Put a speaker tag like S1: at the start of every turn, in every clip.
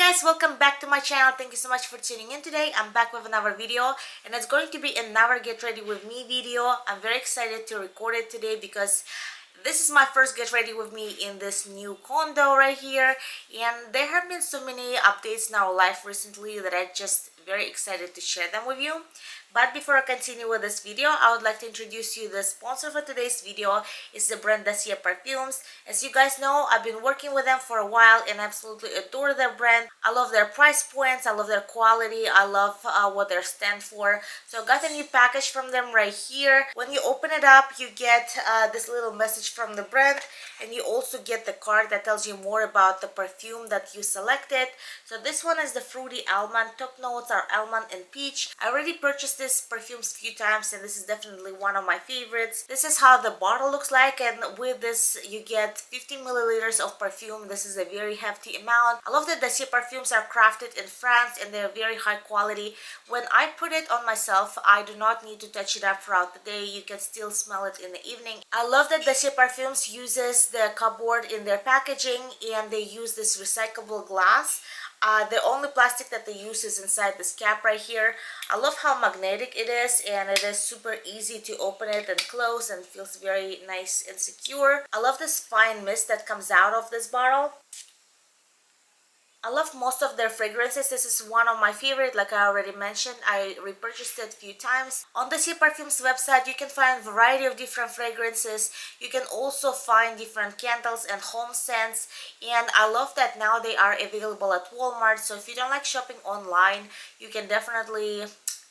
S1: guys, welcome back to my channel. Thank you so much for tuning in today. I'm back with another video and it's going to be another get ready with me video. I'm very excited to record it today because this is my first get ready with me in this new condo right here, and there have been so many updates in our life recently that I'm just very excited to share them with you. But before I continue with this video, I would like to introduce you the sponsor for today's video is the brand Dossier Perfumes. As you guys know, I've been working with them for a while and absolutely adore their brand. I love their price points, I love their quality, I love what they stand for. So I got a new package from them right here. When you open it up, you get this little message from the brand, and you also get the card that tells you more about the perfume that you selected. So this one is the Fruity Almond. Top notes are almond and peach. I already purchased this perfumes a few times and this is definitely one of my favorites. This is how the bottle looks like, and with this you get 50 milliliters of perfume. This is a very hefty amount. I love that Dossier perfumes are crafted in France and they're very high quality. When I put it on myself, I do not need to touch it up throughout the day. You can still smell it in the evening. I love that Dossier perfumes uses the cupboard in their packaging and they use this recyclable glass. The only plastic that they use is inside this cap right here. I love how magnetic it is, and it is super easy to open it and close and feels very nice and secure. I love this fine mist that comes out of this bottle. I love most of their fragrances. This is one of my favorite, like I already mentioned. I repurchased it a few times. On the Dossier Perfumes website, you can find a variety of different fragrances. You can also find different candles and home scents. And I love that now they are available at Walmart. So if you don't like shopping online, you can definitely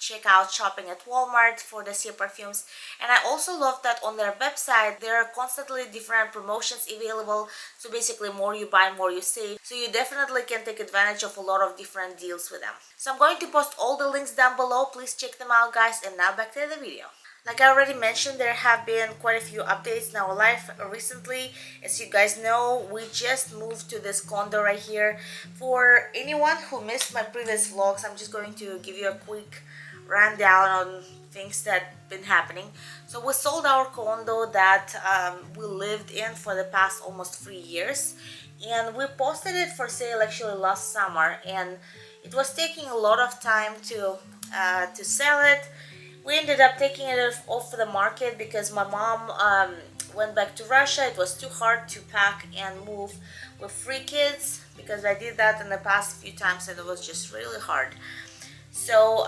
S1: check out shopping at Walmart for the Dossier perfumes. And I also love that on their website there are constantly different promotions available. So basically, more you buy, more you save. So you definitely can take advantage of a lot of different deals with them. So I'm going to post all the links down below. Please check them out, guys. And now back to the video. Like I already mentioned, there have been quite a few updates in our life recently. As you guys know, we just moved to this condo right here. For anyone who missed my previous vlogs, I'm just going to give you a quick rundown on things that been happening. So we sold our condo that we lived in for the past almost 3 years, and we posted it for sale actually last summer, and it was taking a lot of time to sell it. We ended up taking it off the market because my mom went back to Russia. It was too hard to pack and move with 3 kids, because I did that in the past few times and it was just really hard. So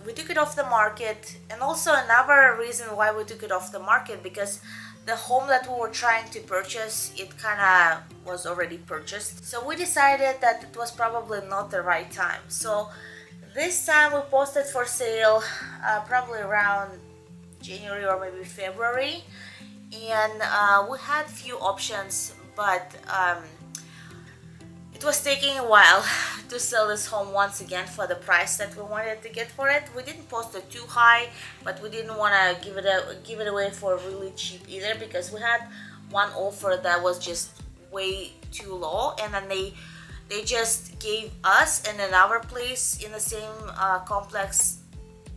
S1: we took it off the market. And also another reason why we took it off the market, because the home that we were trying to purchase, it kind of was already purchased. So we decided that it was probably not the right time. So this time we posted for sale probably around January or maybe February. And we had few options, but it was taking a while to sell this home once again for the price that we wanted to get for it. We didn't post it too high, but we didn't want to give it away for really cheap either, because we had one offer that was just way too low, and then they just gave us and another place in the same complex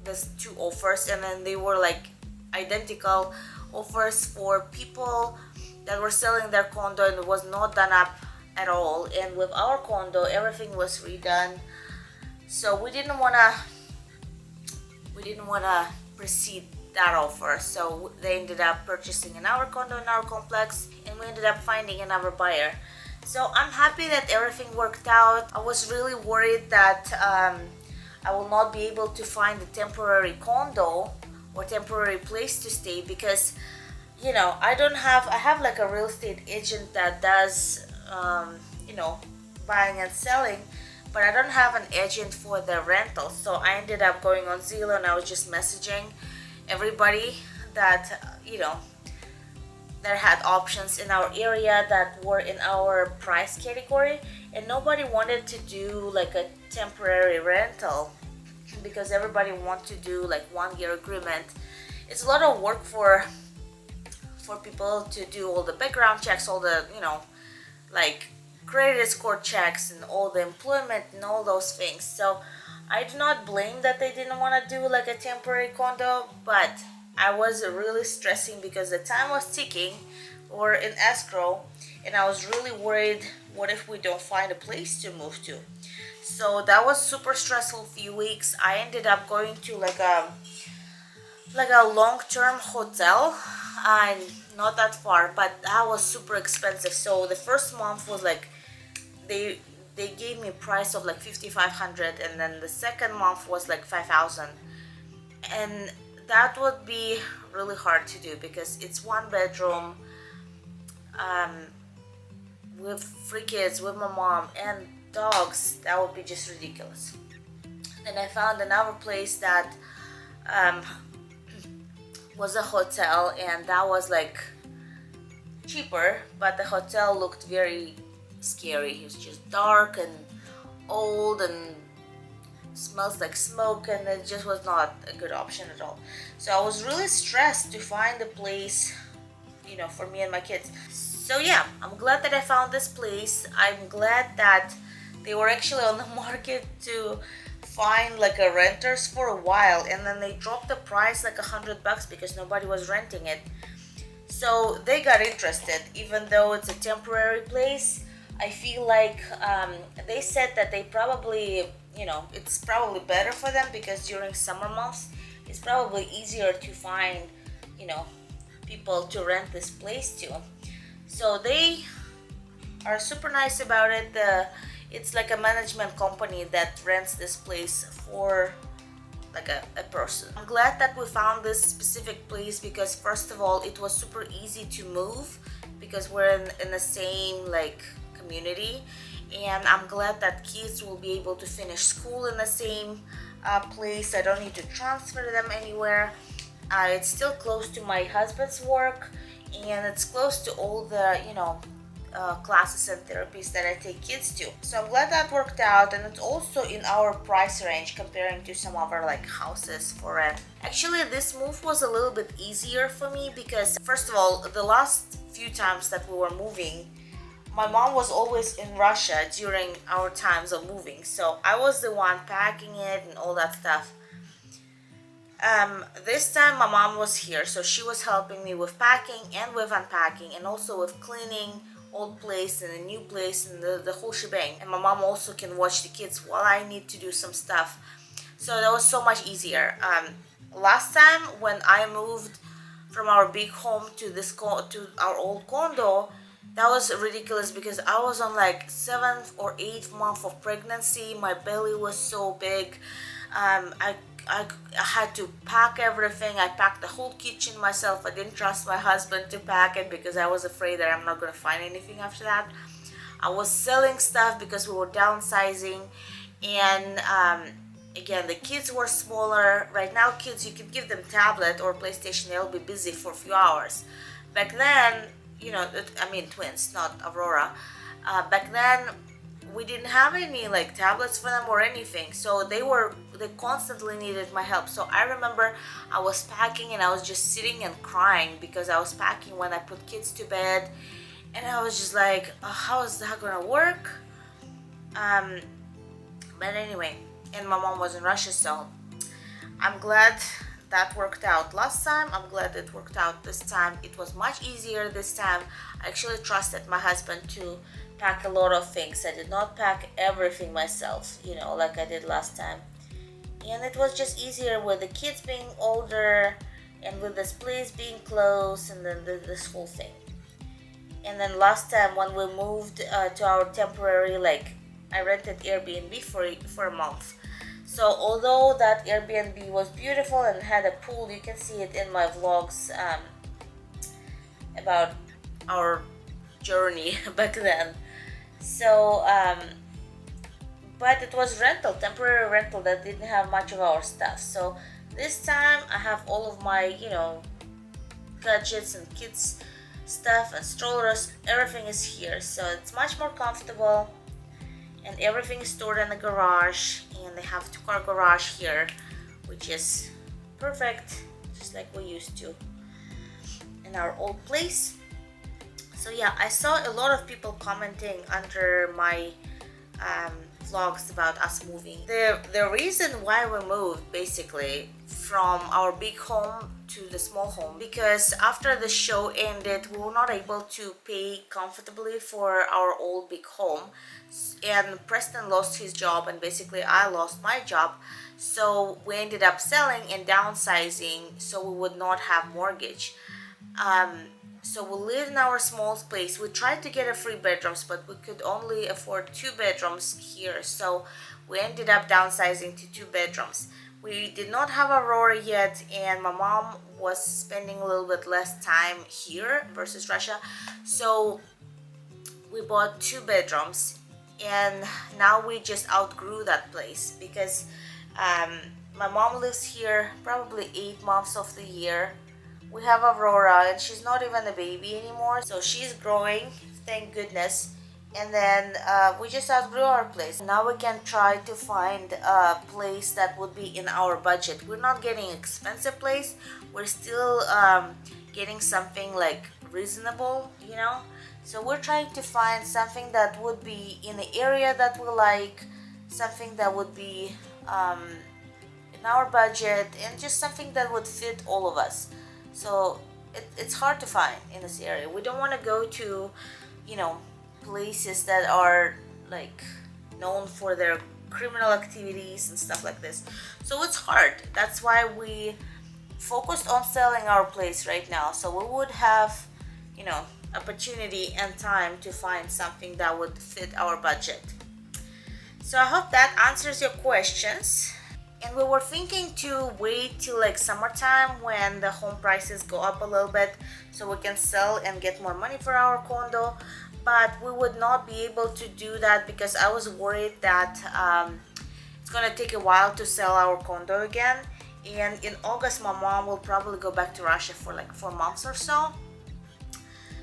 S1: there's 2 offers, and then they were like identical offers for people that were selling their condo, and it was not done up at all. And with our condo, everything was redone, so we didn't want to proceed that offer. So they ended up purchasing another condo in our complex, and we ended up finding another buyer. So I'm happy that everything worked out. I was really worried that I will not be able to find a temporary condo or temporary place to stay, because you know, I have like a real estate agent that does you know, buying and selling, but I don't have an agent for the rental. So I ended up going on Zillow and I was just messaging everybody that you know, that had options in our area that were in our price category, and nobody wanted to do like a temporary rental, because everybody wants to do like 1-year agreement. It's a lot of work for people to do all the background checks, all the, you know, like credit score checks and all the employment and all those things. So I do not blame that they didn't want to do like a temporary condo, but I was really stressing because the time was ticking or in escrow, and I was really worried, what if we don't find a place to move to? So that was super stressful few weeks. I ended up going to like a long-term hotel, and not that far, but that was super expensive. So the first month was like, they gave me a price of like 5,500, and then the second month was like 5,000, and that would be really hard to do because it's one bedroom, with 3 kids, with my mom and dogs. That would be just ridiculous. Then I found another place that was a hotel, and that was like cheaper, but the hotel looked very scary. It was just dark and old and smells like smoke, and it just was not a good option at all. So I was really stressed to find a place, you know, for me and my kids. So yeah, I'm glad that I found this place. I'm glad that they were actually on the market to find like a renters for a while, and then they dropped the price like $100 because nobody was renting it. So they got interested, even though it's a temporary place. I feel like they said that they probably, you know, it's probably better for them because during summer months it's probably easier to find, you know, people to rent this place to. So they are super nice about it. It's like a management company that rents this place for like a person. I'm glad that we found this specific place because first of all, it was super easy to move because we're in the same like community, and I'm glad that kids will be able to finish school in the same place. I don't need to transfer them anywhere. It's still close to my husband's work, and it's close to all the, you know, classes and therapies that I take kids to. So I'm glad that worked out, and it's also in our price range comparing to some other like houses for rent. Actually, this move was a little bit easier for me because first of all, the last few times that we were moving, my mom was always in Russia during our times of moving, so I was the one packing it and all that stuff. This time my mom was here, so she was helping me with packing and with unpacking and also with cleaning old place and a new place and the whole shebang. And my mom also can watch the kids while I need to do some stuff. So that was so much easier. Last time when I moved from our big home to to our old condo, that was ridiculous because I was on like 7th or 8th month of pregnancy. My belly was so big. I had to pack everything. I packed the whole kitchen myself. I didn't trust my husband to pack it because I was afraid that I'm not going to find anything after that. I was selling stuff because we were downsizing, and again, the kids were smaller. Right now, kids, you can give them tablet or PlayStation, they'll be busy for a few hours. Back then, you know, I mean twins, not Aurora. Back then, we didn't have any like tablets for them or anything, so they constantly needed my help. So I remember I was packing and I was just sitting and crying because I was packing when I put kids to bed, and I was just like, oh, how is that gonna work? But anyway, and my mom was in Russia, so I'm glad that worked out last time. I'm glad it worked out this time. It was much easier this time. I actually trusted my husband to pack a lot of things. I did not pack everything myself, you know, like I did last time. And it was just easier with the kids being older and with this place being close, and then this whole thing. And then last time when we moved to our temporary, like I rented Airbnb for a month. So although that Airbnb was beautiful and had a pool, you can see it in my vlogs about our journey back then. So but it was temporary rental that didn't have much of our stuff. So this time I have all of my, you know, gadgets and kids stuff and strollers. Everything is here, so it's much more comfortable, and everything is stored in the garage, and they have 2-car garage here, which is perfect, just like we used to in our old place. So yeah, I saw a lot of people commenting under my vlogs about us moving. The reason why we moved, basically, from our big home to the small home, because after the show ended we were not able to pay comfortably for our old big home, and Preston lost his job and basically I lost my job, so we ended up selling and downsizing so we would not have mortgage. So we live in our small space. We tried to get a 3 bedrooms, but we could only afford 2 bedrooms here, so we ended up downsizing to 2 bedrooms. We did not have Aurora yet, and my mom was spending a little bit less time here versus Russia, so we bought 2 bedrooms, and now we just outgrew that place because my mom lives here probably 8 months of the year. We have Aurora and she's not even a baby anymore, so she's growing, thank goodness. And then we just outgrew our place. Now we can try to find a place that would be in our budget. We're not getting expensive place, we're still getting something like reasonable, you know. So we're trying to find something that would be in the area that we like, something that would be in our budget, and just something that would fit all of us. So it's hard to find in this area. We don't want to go to, you know, places that are like known for their criminal activities and stuff like this. So it's hard. That's why we focused on selling our place right now, so we would have, you know, opportunity and time to find something that would fit our budget. So I hope that answers your questions. And we were thinking to wait till like summertime when the home prices go up a little bit so we can sell and get more money for our condo, but we would not be able to do that because I was worried that it's gonna take a while to sell our condo again, and in August my mom will probably go back to Russia for like 4 months or so.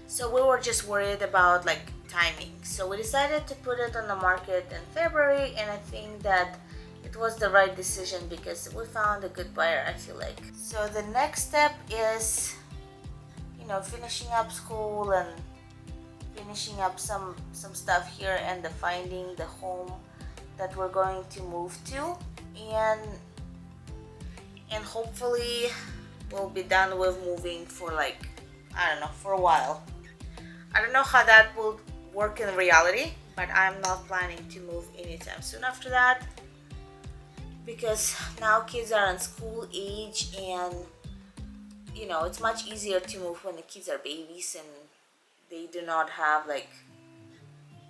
S1: So we were just worried about like timing, so we decided to put it on the market in February, and I think that it was the right decision because we found a good buyer, I feel like. So the next step is, you know, finishing up school and finishing up some stuff here and finding the home that we're going to move to, and hopefully we'll be done with moving for like, I don't know, for a while. I don't know how that will work in reality, but I'm not planning to move anytime soon after that, because now kids are in school age, and you know, it's much easier to move when the kids are babies and they do not have like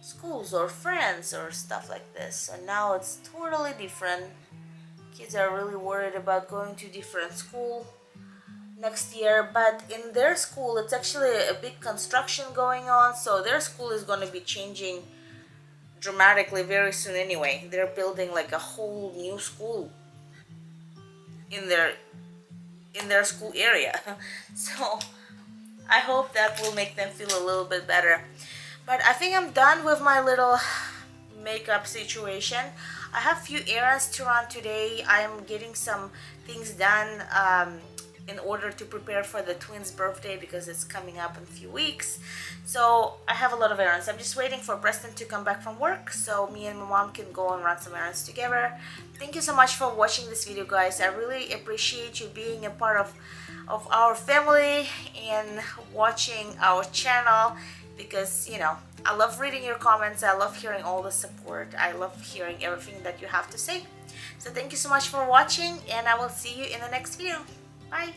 S1: schools or friends or stuff like this. So now it's totally different. Kids are really worried about going to different school next year, but in their school it's actually a big construction going on, so their school is going to be changing dramatically very soon anyway. They're building like a whole new school in their school area. So I hope that will make them feel a little bit better. But I think I'm done with my little makeup situation. I have a few errands to run today. I'm getting some things done in order to prepare for the twins' birthday because it's coming up in a few weeks. So I have a lot of errands. I'm just waiting for Preston to come back from work so me and my mom can go and run some errands together. Thank you so much for watching this video, guys. I really appreciate you being a part of our family and watching our channel, because you know, I love reading your comments. I love hearing all the support. I love hearing everything that you have to say. So thank you so much for watching, and I will see you in the next video. Bye.